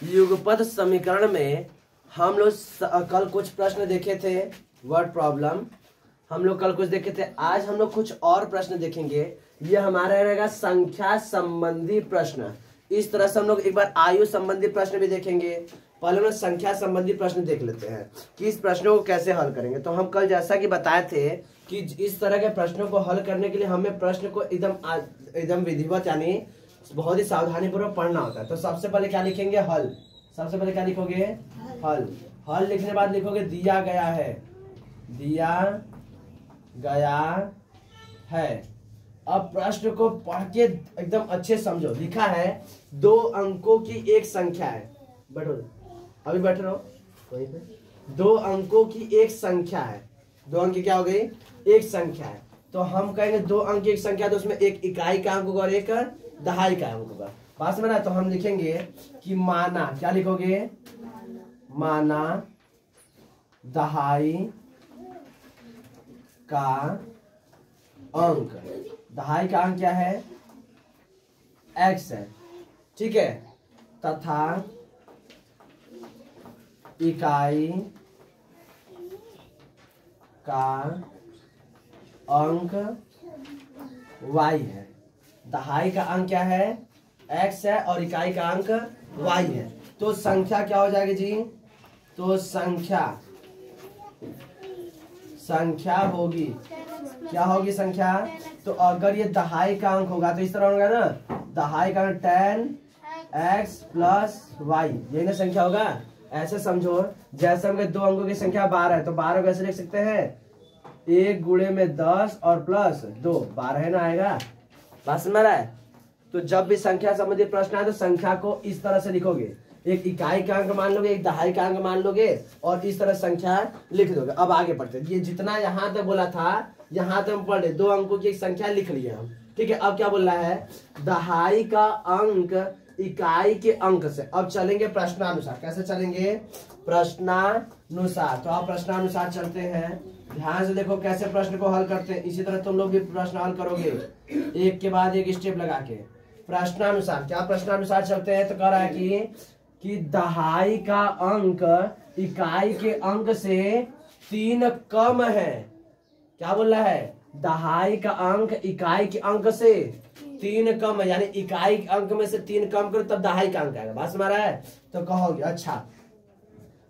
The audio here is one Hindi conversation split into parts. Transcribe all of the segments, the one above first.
युगपत समीकरण में हम लोग कल कुछ प्रश्न देखे थे, वर्ड प्रॉब्लम हम लोग कल कुछ देखे थे। आज हम लोग कुछ और प्रश्न देखेंगे। ये हमारा रहेगा संख्या संबंधी प्रश्न। इस तरह से हम लोग एक बार आयु संबंधी प्रश्न भी देखेंगे। पहले हम लोग संख्या संबंधी प्रश्न देख लेते हैं कि इस प्रश्नों को कैसे हल करेंगे। तो हम कल जैसा कि बताए थे कि इस तरह के प्रश्नों को हल करने के लिए हमें प्रश्न को एकदम विधिवत यानी बहुत ही सावधानी पूर्वक पढ़ना होता है। तो सबसे पहले क्या लिखेंगे? हल। सबसे पहले क्या लिखोगे? हल। हल लिखने बाद लिखोगे दिया गया है। दिया गया है। अब प्रश्न को पढ़ के एकदम अच्छे समझो। लिखा है 2 अंकों की एक संख्या है। बैठो, अभी बैठ रहो वहीं पे। 2 अंकों की एक संख्या है। 2 अंक की क्या हो गई? एक संख्या है। तो हम कहेंगे 2 अंक की एक संख्या, तो उसमें एक इकाई का अंक होगा और एक दहाई का अंक होगा। पास में ना, तो हम लिखेंगे कि माना, क्या लिखोगे? माना दहाई का अंक। दहाई का अंक क्या है? x है, ठीक है। तथा इकाई का अंक y है। दहाई का अंक क्या है? x है और इकाई का अंक y है। तो संख्या क्या हो जाएगी जी? तो संख्या होगी, क्या होगी संख्या? तो अगर ये दहाई का अंक होगा तो इस तरह होगा ना, दहाई का अंक 10x + y, यही ना संख्या होगा। ऐसे समझो जैसे हम 2 अंकों की संख्या 12 है, तो 12 को ऐसे लिख सकते हैं 1 × 10 और +2, 12 है ना आएगा। बात समझ रहा है? तो जब भी संख्या संबंधी प्रश्न आए तो संख्या को इस तरह से लिखोगे, एक इकाई का अंक मान लोगे, एक दहाई का अंक मान लोगे और इस तरह संख्या लिख दोगे। अब आगे बढ़ते, ये जितना यहाँ तक बोला था यहाँ तक हम पढ़ ले। 2 अंकों की एक संख्या लिख लिए हम, ठीक है। अब क्या बोल रहा है? दहाई का अंक इकाई के अंक से। अब चलेंगे प्रश्नानुसार। कैसे चलेंगे? प्रश्नानुसार। तो आप प्रश्नानुसार चलते हैं। ध्यान से देखो कैसे प्रश्न को हल करते हैं। इसी तरह तुम लोग भी प्रश्न हल करोगे, एक के बाद एक स्टेप लगा के। प्रश्नानुसार, क्या प्रश्नानुसार चलते हैं? तो कह रहा है कि दहाई का अंक इकाई के अंक से 3 कम है। क्या बोल रहा है? दहाई का अंक इकाई के अंक से 3 कम है, यानी इकाई के अंक में से 3 कम करो तब दहाई का अंक आएगा। बात समझ रहा है? तो कहोगे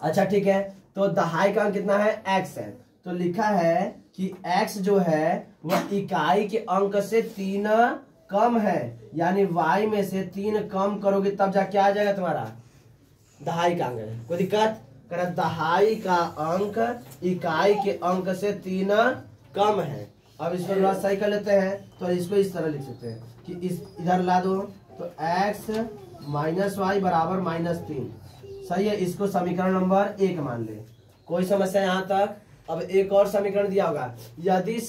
अच्छा ठीक है। तो दहाई का अंक कितना है? x है। तो लिखा है कि x जो है वह इकाई के अंक से 3 कम है, यानी y में से 3 कम करोगे तब जा क्या आ जाएगा तुम्हारा? दहाई का अंक है। कोई दिक्कत? कर दहाई का अंक इकाई के अंक से 3 कम है। अब इसको थोड़ा सही कर लेते हैं। तो इसको इस तरह लिख सकते हैं कि इस इधर ला दो, तो x - y = -3। सही है। इसको समीकरण नंबर 1 मान ले। कोई समस्या यहाँ तक? अब एक और समीकरण दिया होगा। यदि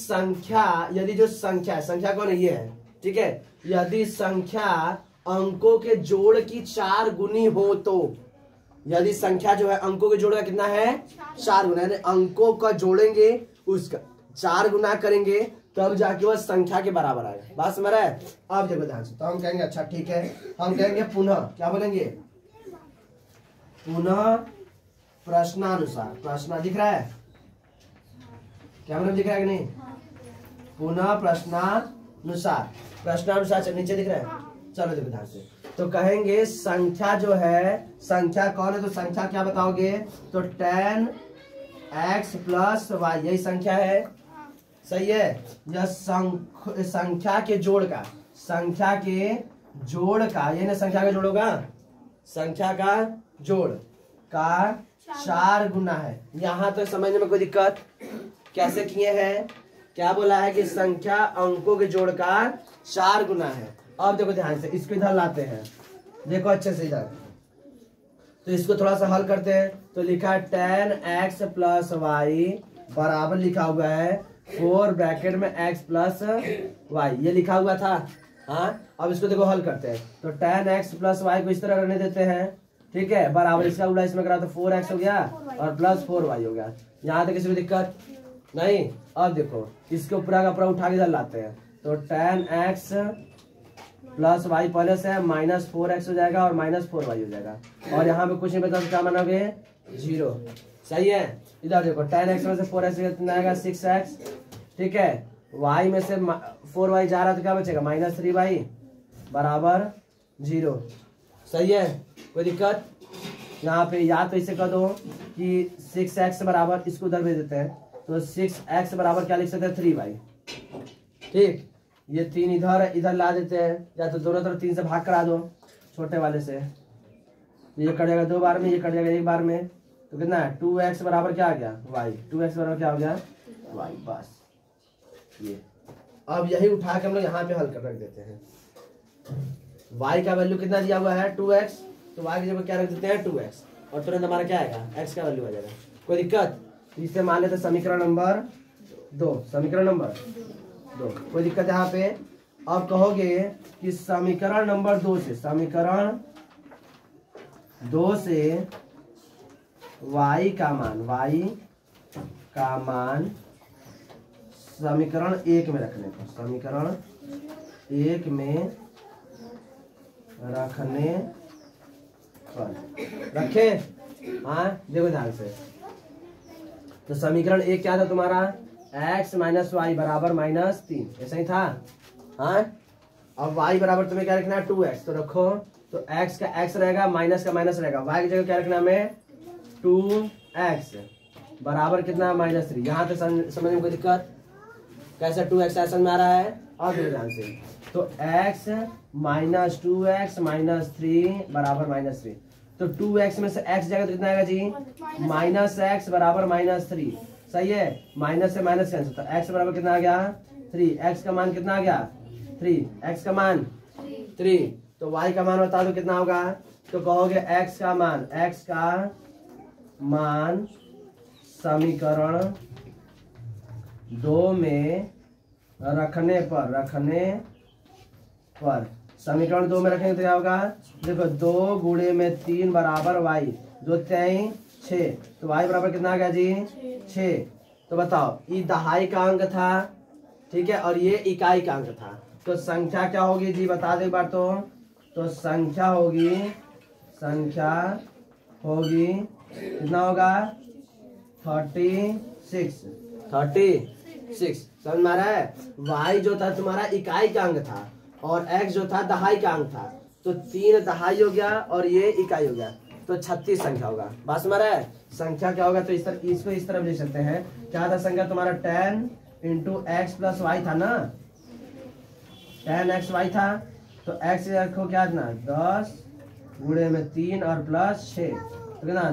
जो संख्या कौन है? ये है, ठीक है। यदि संख्या अंकों के जोड़ की 4 गुनी हो तो, यदि संख्या जो है अंकों के जोड़ का कितना है? 4 गुना, यानी अंकों का जोड़ेंगे उसका 4 गुना करेंगे तब जाके वह संख्या के बराबर आएगा। बात समझ रहा है? अब देखो ध्यान से। तो हम कहेंगे अच्छा ठीक है, हम कहेंगे पुनः, क्या बोलेंगे? पुनः प्रश्नानुसार। प्रश्न दिख रहा है? क्या मतलब दिख रहा है कि नहीं? पुनः प्रश्नानुसार। प्रश्नानुसार नीचे दिख रहा है? चलो देखो ध्यान से। तो कहेंगे संख्या जो है, संख्या कौन है? तो संख्या क्या बताओगे? तो 10x + y, यही संख्या है। सही है। यह संख्या के जोड़ का, ये ना संख्या का जोड़ होगा, संख्या का जोड़ का 4 गुना है। यहाँ तो समझने में कोई दिक्कत? कैसे किए हैं? क्या बोला है कि संख्या अंकों के जोड़ का 4 गुना है। अब देखो ध्यान से, इसको इधर लाते हैं, देखो अच्छे से इधर। तो इसको थोड़ा सा हल करते हैं। तो लिखा है 10x + y बराबर लिखा हुआ है 4 ब्रैकेट में x + y, ये लिखा हुआ था। हाँ, अब इसको देखो हल करते हैं। तो 10x + y को इस तरह रहने देते हैं, ठीक है। बराबर इसका उल्टा इसमें करा तो 4x हो गया और +4y हो गया। यहाँ तक किसी को दिक्कत नहीं? अब देखो इसको पूरा का पूरा उठा के इधर लाते हैं। तो 10x प्लस वाई पहले से है -4x हो जाएगा और -4y हो जाएगा। और यहाँ पे कुछ नहीं बता तो क्या बनाओगे 0। सही है। इधर देखो tan x में से 4x कितना आएगा 6x। ठीक है, y में से 4y जा रहा है तो क्या बचेगा -3y बराबर 0। सही है, कोई दिक्कत? यहाँ पे या तो इसे कह दो कि 6x बराबर, इसको उधर भेज देते हैं तो 6x बराबर क्या लिख सकते हैं 3y। ठीक, ये 3 इधर ला देते हैं, या तो दोनों तरफ 3 से भाग करा दो छोटे वाले से। ये कट जाएगा 2 बार में, ये कट जाएगा 1 बार में, तो कितना है 2x बराबर क्या आ गया y। 2x बराबर क्या हो गया y। बस ये अब यही उठा के हम लोग यहाँ पे हल कर रख देते हैं। y का वैल्यू कितना दिया हुआ है 2x, तो y की जगह क्या रख देते हैं 2x और तुरंत हमारा क्या आएगा x का वैल्यू आ जाएगा। कोई दिक्कत? इसे मान लेते समीकरण नंबर 2। समीकरण नंबर 2 कोई दिक्कत यहाँ पे? अब कहोगे कि समीकरण नंबर 2 से, समीकरण 2 से y का मान समीकरण 1 में रखने पर, समीकरण 1 में रखने पर रखे। हाँ देखो ध्यान से, तो समीकरण 1 क्या था तुम्हारा x माइनस वाई बराबर -3, ऐसा ही था। हाँ, अब y बराबर तुम्हें क्या रखना है 2x, तो रखो, तो x का x रहेगा, माइनस का माइनस रहेगा, y की जगह क्या रखना हमें 2x बराबर कितना -3। यहाँ पे समझ में कोई दिक्कत? कैसे 2x ऐसा में आ रहा है? और ध्यान से, तो x माइनस 2x माइनस 3 बराबर -3, तो 2x में से x जाएगा तो कितना आएगा जी -x बराबर -3। सही है, माइनस से माइनस कैंसिल, तो x बराबर कितना आ गया 3। x का मान कितना आ गया 3, x का मान 3। तो y का मान बता दो कितना होगा, तो कहोगे x का मान समीकरण 2 में रखने पर समीकरण 2 में रखेंगे तो क्या होगा, देखो 2 गुणे में 3 बराबर y, 2 3 6, तो y बराबर कितना आ गया जी 6। तो बताओ ये दहाई का अंक था, ठीक है, और ये इकाई का अंक था, तो संख्या क्या होगी जी बता दो एक बार। तो संख्या होगी कितना होगा 36। समझ में आ रहा है? y जो था तुम्हारा इकाई का अंक था और x जो था दहाई का अंक था, तो 3 दहाई हो गया और ये इकाई हो गया, तो 36 संख्या होगा। बात समझ रहा है? संख्या क्या होगा, तो इसको इस तरफ लिख सकते हैं। क्या था संख्या तुम्हारा 10 × x + y था ना, 10xy था, तो x रखो क्या था 10 गुणे में 3 और +6, तो कितना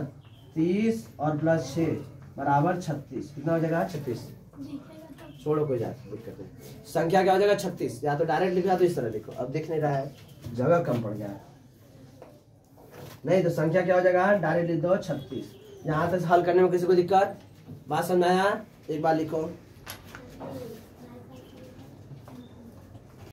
30 और +6 बराबर 36। कितना हो जाएगा 36। छोड़ो कोई दिक्कत नहीं, संख्या क्या हो जाएगा 36। या तो डायरेक्ट लिखो या तो इस तरह लिखो, अब दिख नहीं रहा है जगह कम पड़ गया है। नहीं तो संख्या क्या हो जाएगा डायरेक्ट लिख दो 36। यहाँ तक हल करने में किसी को दिक्कत? बात समझ आया? एक बार लिखो।